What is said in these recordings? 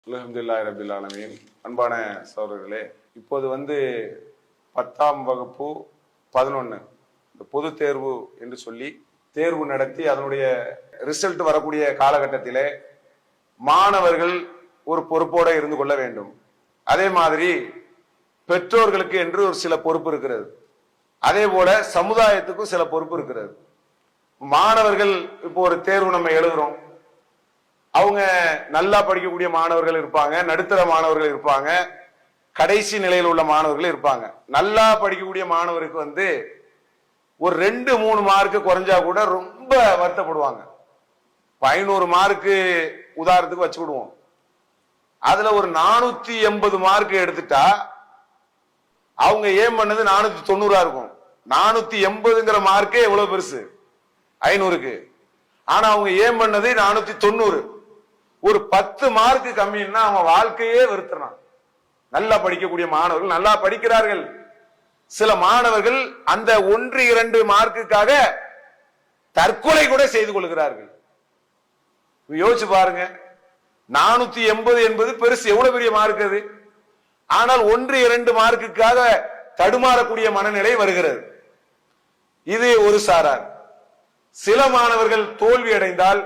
அல்ஹம்துலில்லாஹி ரப்பில் ஆலமீன். அன்பான சகோதரர்களே, இப்போது 10ஆம் வகுப்பு 11 இந்த பொது தேர்வு என்று சொல்லி தேர்வு நடத்தி அதனுடைய ரிசல்ட் வரக்கூடிய காலகட்டத்திலே மாணவர்கள் ஒரு பொறுப்போட இருந்து கொள்ள வேண்டும். அதே மாதிரி பெற்றோர்களுக்கு என்று ஒரு சில பொறுப்பு இருக்கிறது. அதே போல சமுதாயத்துக்கும் சில பொறுப்பு இருக்கிறது. மாணவர்கள் இப்போ ஒரு தேர்வு நம்ம எழுதுறோம். அவங்க நல்லா படிக்கக்கூடிய மாணவர்கள் இருப்பாங்க, நடுத்தர மாணவர்கள் இருப்பாங்க, கடைசி நிலையில் உள்ள மாணவர்கள் இருப்பாங்க. நல்லா படிக்கக்கூடிய மாணவருக்கு ஒரு 2-3 மார்க்கு குறைஞ்சா கூட ரொம்ப வருத்தப்படுவாங்க. 500 மார்க்கு உதாரணத்துக்கு வச்சுக்கிடுவோம். அதுல ஒரு 480 மார்க் எடுத்துட்டா அவங்க ஏம் பண்ணது 490 இருக்கும். 480ங்கிற மார்க்கே எவ்வளவு பெருசு 500க்கு. ஆனா அவங்க ஏம் பண்ணது 490. ஒரு 10 மார்க் கம்மின்னா அவன் வாழ்க்கையே வெறுத்துறான். நல்லா படிக்கக்கூடிய மாணவர்கள் நல்லா படிக்கிறார்கள். சில மாணவர்கள் அந்த 1-2 மார்க்குக்காக தற்கொலை கூட செய்து கொள்கிறார்கள். யோசிச்சு பாருங்க, 480 என்பது பெருசு, எவ்வளவு பெரிய மார்க் அது. ஆனால் 1-2 மார்க்குக்காக தடுமாறக்கூடிய மனநிலை வருகிறது. இது ஒரு சாரார். சில மாணவர்கள் தோல்வி அடைந்தால்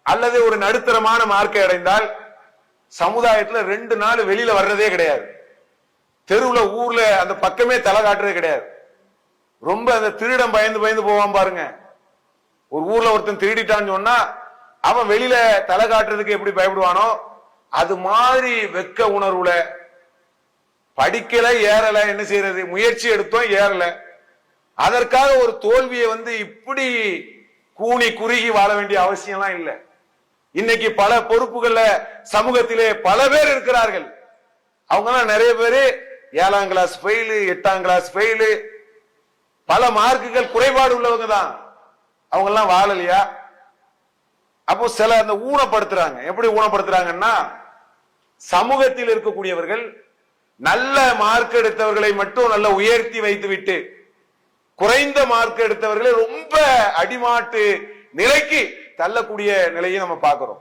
அல்லது ஒரு நடுத்தரமான மார்க்கை அடைந்தால் சமுதாயத்துல 2 நாள் வெளியில வர்றதே கிடையாது. தெருவுல ஊர்ல அந்த பக்கமே தலை காட்டுறதே கிடையாது. ரொம்ப அந்த திருடம் பயந்து பயந்து போவான் பாருங்க. ஒரு ஊர்ல ஒருத்தன் திருடிட்டான்னு சொன்னா அவன் வெளியில தலை காட்டுறதுக்கு எப்படி பயப்படுவானோ அது மாதிரி வெக்க உணர்வுல படிக்கல, ஏறல, என்ன செய்யறது, முயற்சி எடுத்தோம் ஏறல, அதற்காக ஒரு தோல்வியை இப்படி கூனி குறுகி வாழ வேண்டிய அவசியம்லாம் இல்லை. இன்னைக்கு பல பொறுப்புகள்ல சமூகத்திலே பல பேர் இருக்கிறார்கள். அவங்க நிறைய பேரு 7ஆம் கிளாஸ் ஃபெயிலு, 8ஆம் கிளாஸ் ஃபெயிலு, பல மார்க்குகள் குறைபாடு உள்ளவங்க தான். அவங்க எல்லாம் வாழலையா? அப்போ சில அந்த ஊனப்படுத்துறாங்க. எப்படி ஊனப்படுத்துறாங்கன்னா, சமூகத்தில் இருக்கக்கூடியவர்கள் நல்ல மார்க் எடுத்தவர்களை மட்டும் நல்ல உயர்த்தி வைத்து விட்டு குறைந்த மார்க் எடுத்தவர்களை ரொம்ப அடிமாட்டு நிலைக்கு தள்ளக்கூடிய நிலையை நம்ம பார்க்கிறோம்.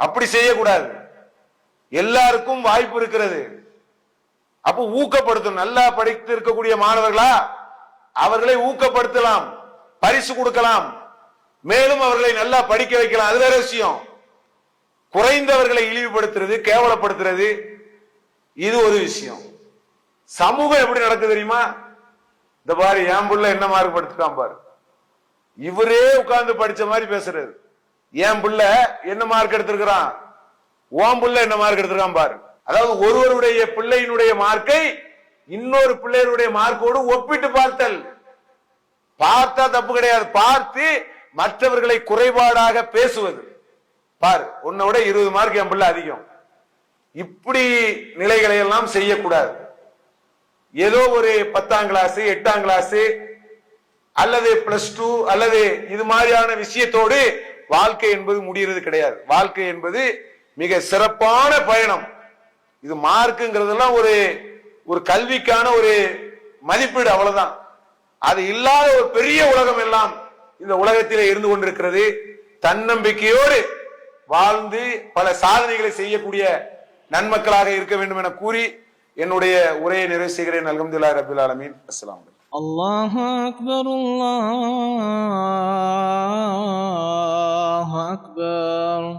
அப்படி செய்யக்கூடாது. எல்லாருக்கும் வாய்ப்பு இருக்கிறது. அப்போ ஊக்கப்படுத்தணும். நல்லா படித்து இருக்கக்கூடிய மாணவர்களா அவர்களை ஊக்கப்படுத்தலாம், பரிசு கொடுக்கலாம், மேலும் அவர்களை நல்லா படிக்க வைக்கலாம். அது வேற விஷயம். குறைந்தவர்களை இழிவுபடுத்துறது, கேவலப்படுத்துறது இது ஒரு விஷயம். சமூகம் எப்படி நடக்குது தெரியுமா? இந்த பாரு, என் புள்ள என்ன மார்க் படுத்துட்டான் பாரு, இவரே உட்கார்ந்து படிச்ச மாதிரி பேசுறது. என் புள்ள என்ன மார்க் எடுத்திருக்கிறான், ஓம் புள்ள என்ன மார்க் எடுத்திருக்கான் பாரு. அதாவது ஒருவருடைய பிள்ளையினுடைய மார்க்கை இன்னொரு பிள்ளைகளுடைய மார்க்கோடு ஒப்பிட்டு பார்த்தல். பார்த்தா தப்பு கிடையாது. பார்த்து மற்றவர்களை குறைபாடாக பேசுவது. பாரு, உன்னோட 20 மார்க் என் பிள்ளை அதிகம். இப்படி நிலைகளை எல்லாம் செய்யக்கூடாது. ஏதோ ஒரு 10ஆம் கிளாஸ், 8ஆம் கிளாஸ் அல்லது +2 அல்லது இது மாதிரியான விஷயத்தோடு வாழ்க்கை என்பது முடிகிறது கிடையாது. வாழ்க்கை என்பது மிக சிறப்பான பயணம். இது மார்க்குங்கிறதெல்லாம் ஒரு கல்விக்கான ஒரு மதிப்பீடு, அவ்வளவுதான். அது இல்லாத ஒரு பெரிய உலகம் எல்லாம் இந்த உலகத்திலே இருந்து கொண்டிருக்கிறது. தன்னம்பிக்கையோடு வாழ்ந்து பல சாதனைகளை செய்யக்கூடிய நன்மக்களாக இருக்க வேண்டும் என கூறி என்னுடைய உரையை நிறைவு செய்கிறேன். அல்ஹம்துலில்லாஹி ரப்பில் ஆலமீன். அஸ்ஸலாமு அலைக்கும். அல்லாஹு அக்பர், அல்லாஹு அக்பர்.